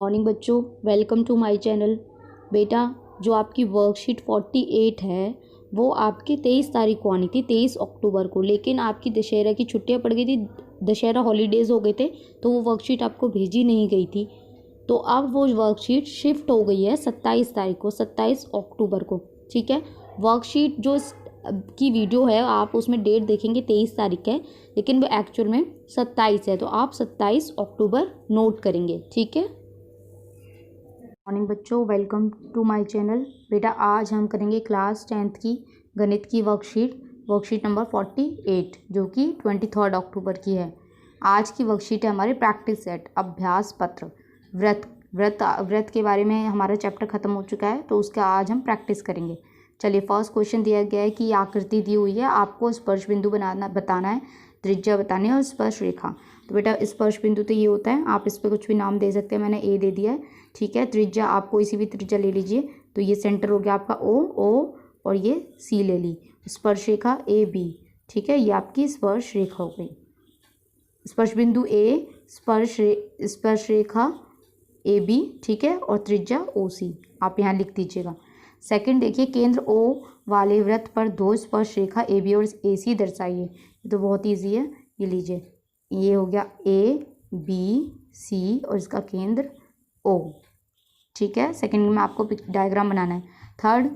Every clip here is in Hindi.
मॉर्निंग बच्चों, वेलकम टू माय चैनल। बेटा, जो आपकी वर्कशीट 48 है वो आपकी 23 तारीख को आनी थी, 23 अक्टूबर को। लेकिन आपकी दशहरा की छुट्टियां पड़ गई थी, दशहरा हॉलीडेज़ हो गए थे, तो वो वर्कशीट आपको भेजी नहीं गई थी। तो अब वो वर्कशीट शिफ्ट हो गई है 27 तारीख को, 27 अक्टूबर को। ठीक है, वर्कशीट जो की वीडियो है आप उसमें डेट देखेंगे 23 तारीख है, लेकिन वो एक्चुअल में 27 है। तो आप 27 अक्टूबर नोट करेंगे। ठीक है। मॉर्निंग बच्चों, वेलकम टू माय चैनल। बेटा, आज हम करेंगे क्लास 10th की गणित की वर्कशीट नंबर 48, जो कि 23 अक्टूबर की है। आज की वर्कशीट है हमारी प्रैक्टिस सेट, अभ्यास पत्र। व्रत के बारे में हमारा चैप्टर खत्म हो चुका है, तो उसका आज हम प्रैक्टिस करेंगे। चलिए, फर्स्ट क्वेश्चन दिया गया है कि आकृति दी हुई है, आपको स्पर्श बिंदु बताना है, त्रिज्या बतानी है और स्पर्श रेखा। तो बेटा, स्पर्श बिंदु तो ये होता है, आप इस पर कुछ भी नाम दे सकते हैं, मैंने ए दे दिया है। ठीक है, त्रिज्या आप कोई सी भी त्रिज्या ले लीजिए। तो ये सेंटर हो गया आपका ओ और ये सी ले ली। स्पर्श रेखा ए बी। ठीक है, ये आपकी स्पर्श रेखा हो गई। स्पर्श बिंदु ए, स्पर्श रेखा ए बी। ठीक है, और त्रिज्या ओ सी आप यहाँ लिख दीजिएगा। सेकंड देखिए, केंद्र ओ वाले वृत्त पर दो स्पर्श रेखा ए बी और ए सी दर्शाइए। तो बहुत ईजी है, ये लीजिए, ये हो गया ए बी सी और इसका केंद्र ओ। ठीक है, सेकंड में आपको डायग्राम बनाना है। थर्ड,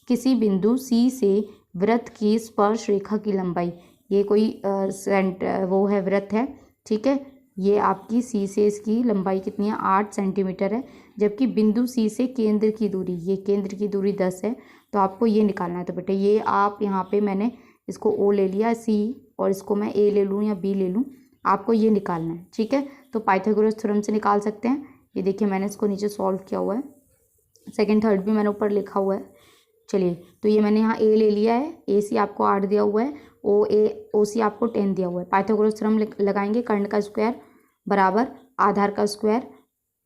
किसी बिंदु सी से वृत्त की स्पर्श रेखा की लंबाई, ये कोई वो है, वृत्त है। ठीक है, ये आपकी सी से इसकी लंबाई कितनी है, 8 सेंटीमीटर है। जबकि बिंदु सी से केंद्र की दूरी, ये केंद्र की दूरी 10 है। तो आपको ये निकालना है। तो बेटा, ये आप यहाँ पे मैंने इसको ओ ले लिया, सी, और इसको मैं ए ले लूँ या बी ले लूँ, आपको ये निकालना है। ठीक है, तो पाइथागोरस थ्योरम से निकाल सकते हैं। ये देखिए, मैंने इसको नीचे सॉल्व किया हुआ है, सेकंड थर्ड भी मैंने ऊपर लिखा हुआ है। चलिए, तो ये मैंने यहाँ ए ले लिया है, ए सी आपको 8 दिया हुआ है, ओ सी आपको 10 दिया हुआ है। पाइथागोरस थ्योरम लगाएंगे, कर्ण का स्क्वायर बराबर आधार का स्क्वायर,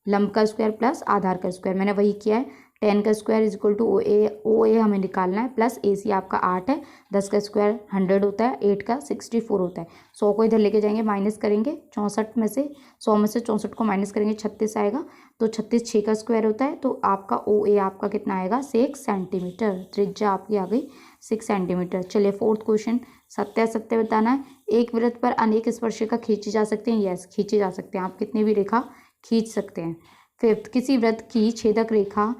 लंब का स्क्वायर प्लस आधार का स्क्वायर, मैंने वही किया है। 10 का square is equal to O A हमें निकालना है, प्लस ए सी आपका 8 है, 10 का स्क्वायर 100 होता है, 8 का 64 होता है। 100 को इधर लेके जाएंगे, माइनस करेंगे, 64 में से 100 में से 64 को माइनस करेंगे, 36 आएगा। तो 36 6 का स्क्वायर होता है, तो आपका ओ ए आपका कितना आएगा, 6 सेंटीमीटर। त्रिज्या आपकी आ गई 6 सेंटीमीटर। चलिए, फोर्थ क्वेश्चन, सत्य बताना है। एक वृत्त पर अनेक स्पर्शरेखा खींची जा सकते हैं, यस खींचे जा सकते हैं, आप कितनी भी रेखा खींच सकते हैं। फिफ्थ, किसी वृत्त की छेदक रेखा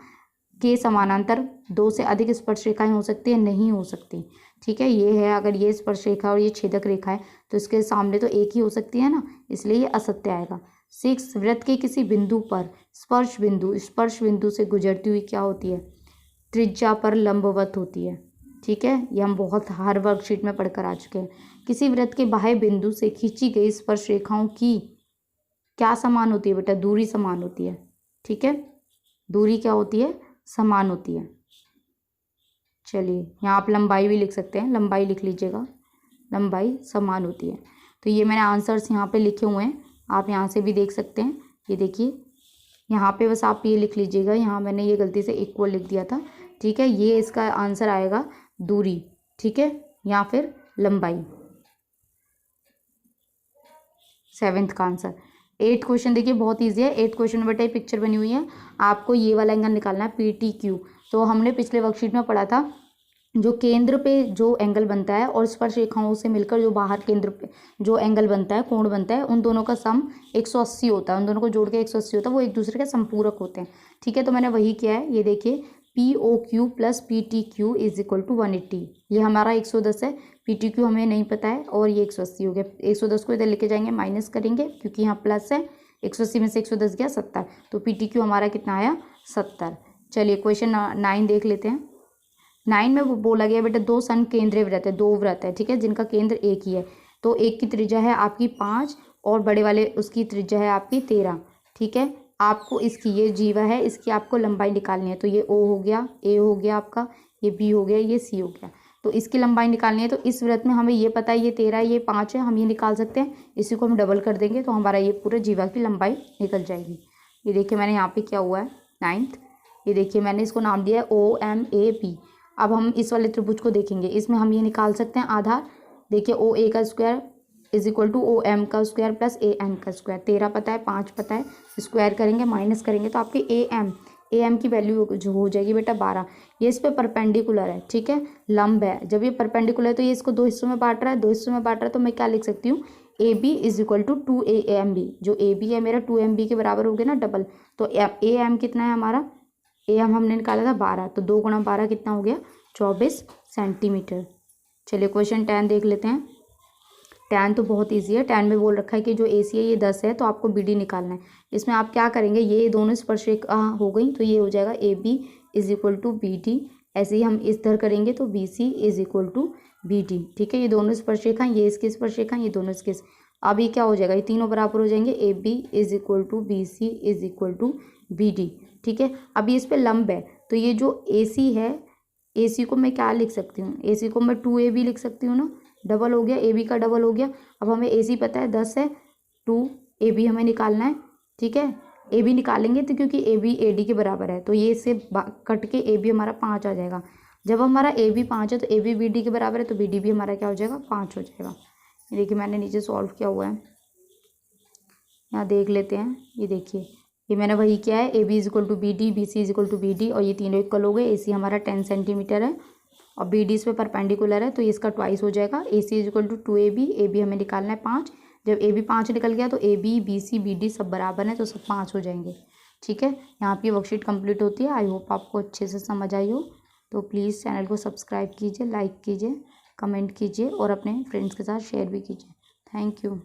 के समानांतर 2 से अधिक स्पर्श रेखाएं हो सकती है, नहीं हो सकती। ठीक है, ये है, अगर ये स्पर्श रेखा और ये छेदक रेखा है तो इसके सामने तो एक ही हो सकती है ना, इसलिए ये असत्य आएगा। 6, वृत्त के किसी बिंदु पर स्पर्श बिंदु से गुजरती हुई क्या होती है, त्रिज्या पर लंबवत होती है। ठीक है, ये हम बहुत हर वर्कशीट में पढ़कर आ चुके हैं। किसी वृत्त के बाह्य बिंदु से खींची गई स्पर्श रेखाओं की क्या समान होती है बेटा, दूरी समान होती है। ठीक है, दूरी क्या होती है, समान होती है। चलिए, यहाँ आप लंबाई भी लिख सकते हैं, लंबाई लिख लीजिएगा, लंबाई समान होती है। तो ये मैंने आंसर्स यहाँ पे लिखे हुए हैं, आप यहाँ से भी देख सकते हैं। ये देखिए, यहाँ पे बस आप ये लिख लीजिएगा, यहाँ मैंने ये गलती से इक्वल लिख दिया था। ठीक है, ये इसका आंसर आएगा दूरी। ठीक है, या फिर लंबाई, 7th का आंसर। 8th क्वेश्चन देखिए, बहुत ईजी है। 8th क्वेश्चन में बेटा ये पिक्चर बनी हुई है, आपको ये वाला एंगल निकालना है, पी टी क्यू। तो हमने पिछले वर्कशीट में पढ़ा था, जो केंद्र पे जो एंगल बनता है और स्पर्श रेखाओं से मिलकर जो बाहर केंद्र पे जो एंगल बनता है, कोण बनता है, उन दोनों का सम 180 होता है, उन दोनों को जोड़ के 180 होता है, वो एक दूसरे के संपूरक होते हैं। ठीक है, तो मैंने वही किया है। ये देखिए, P O Q plus P T Q is equal to 180, ये हमारा 110 है, पी टी क्यू हमें नहीं पता है, और ये 180 हो गया। 110 को इधर लेके जाएंगे, माइनस करेंगे क्योंकि यहाँ प्लस है, 180 में से 110 गया 70, तो पी टी क्यू हमारा कितना आया, 70। चलिए, क्वेश्चन 9 देख लेते हैं। 9 में वो बोला गया बेटा, 2 संकेंद्रीय वृत्त है, 2 वृत्त है, ठीक है, जिनका केंद्र एक ही है। तो एक की त्रिज्या है आपकी 5 और बड़े वाले उसकी त्रिज्या है आपकी 13। ठीक है, आपको इसकी, ये जीवा है, इसकी आपको लंबाई निकालनी है। तो ये ओ हो गया, ए हो गया आपका, ये बी हो गया, ये सी हो गया। तो इसकी लंबाई निकालनी है। तो इस वृत्त में हमें ये पता है, ये 13 है, ये 5 है, हम ये निकाल सकते हैं। इसी को हम डबल कर देंगे तो हमारा ये पूरे जीवा की लंबाई निकल जाएगी। ये देखिए, मैंने यहाँ पे क्या हुआ है, 9th। ये देखिए, मैंने इसको नाम दिया है ओ एम ए पी। अब हम इस वाले त्रिभुज को देखेंगे, इसमें हम ये निकाल सकते हैं आधार। देखिए, ओ ए का square is equal to O M का स्क्वायर प्लस ए एम का स्क्वायर। 13 पता है, 5 पता है, स्क्वायर करेंगे माइनस करेंगे तो आपके ए एम की वैल्यू जो हो जाएगी बेटा 12। ये इस पे परपेंडिकुलर है, ठीक है, लंब है। जब ये परपेंडिकुलर है तो ये इसको दो हिस्सों में बांट रहा है, दो हिस्सों में बांट रहा है, तो मैं क्या लिख सकती हूँ, A B is equal to 2 A M B. जो ए बी है मेरा 2 एम बी के बराबर हो गया ना, डबल। तो ए एम कितना है हमारा, ए एम हमने निकाला था 12, तो 2 गुणा 12 कितना हो गया, 24 सेंटीमीटर। चलिए क्वेश्चन 10 देख लेते हैं। 10 तो बहुत ईजी है। 10 में बोल रखा है कि जो ए सी है ये 10 है, तो आपको बी डी निकालना है। इसमें आप क्या करेंगे, ये दोनों स्पर्शरेखा हो गई तो ये हो जाएगा A B is equal to B D. ऐसे ही हम इस तरह करेंगे तो B C is equal to B D, ठीक है। ये दोनों स्पर्शरेखा, ये इसकी स्पर्शरेखा, ये दोनों इसके। अब ये क्या हो जाएगा, ये तीनों बराबर हो जाएंगे, A B is equal to B C is equal to B D, ठीक है। अब ये इस पे लंब है, तो ये जो ए सी है, ए सी को मैं क्या लिख सकती हूँ, ए सी को मैं 2 ए बी लिख सकती हूँ ना, डबल हो गया, ए बी का डबल हो गया। अब हमें ए सी पता है 10 है, 2 ए बी हमें निकालना है, ठीक है। ए बी निकालेंगे तो क्योंकि ए बी ए डी के बराबर है, तो ये इससे कट के ए बी हमारा 5 आ जाएगा। जब हमारा ए बी 5 है तो ए बी बी डी के बराबर है, तो बी डी भी हमारा क्या हो जाएगा, 5 हो जाएगा। ये देखिए मैंने नीचे सॉल्व किया हुआ है, यहाँ देख लेते हैं। ये देखिए ये मैंने वही किया है, A B is equal to B D, B C is equal to B D, और ये तीनों इक्वल हो गए। ए सी हमारा 10 सेंटीमीटर है और बी डी इस पे परपेंडिकुलर है, तो ये इसका ट्वाइस हो जाएगा। A C is equal to 2 A B हमें निकालना है 5। जब ए बी 5 निकल गया तो A B B C B D सब बराबर है, तो सब 5 हो जाएंगे, ठीक है। यहाँ पे वर्कशीट कंप्लीट होती है। आई होप आपको अच्छे से समझ आई हो। तो प्लीज़ चैनल को सब्सक्राइब कीजिए, लाइक कीजिए, कमेंट कीजिए और अपने फ्रेंड्स के साथ शेयर भी कीजिए। Thank you.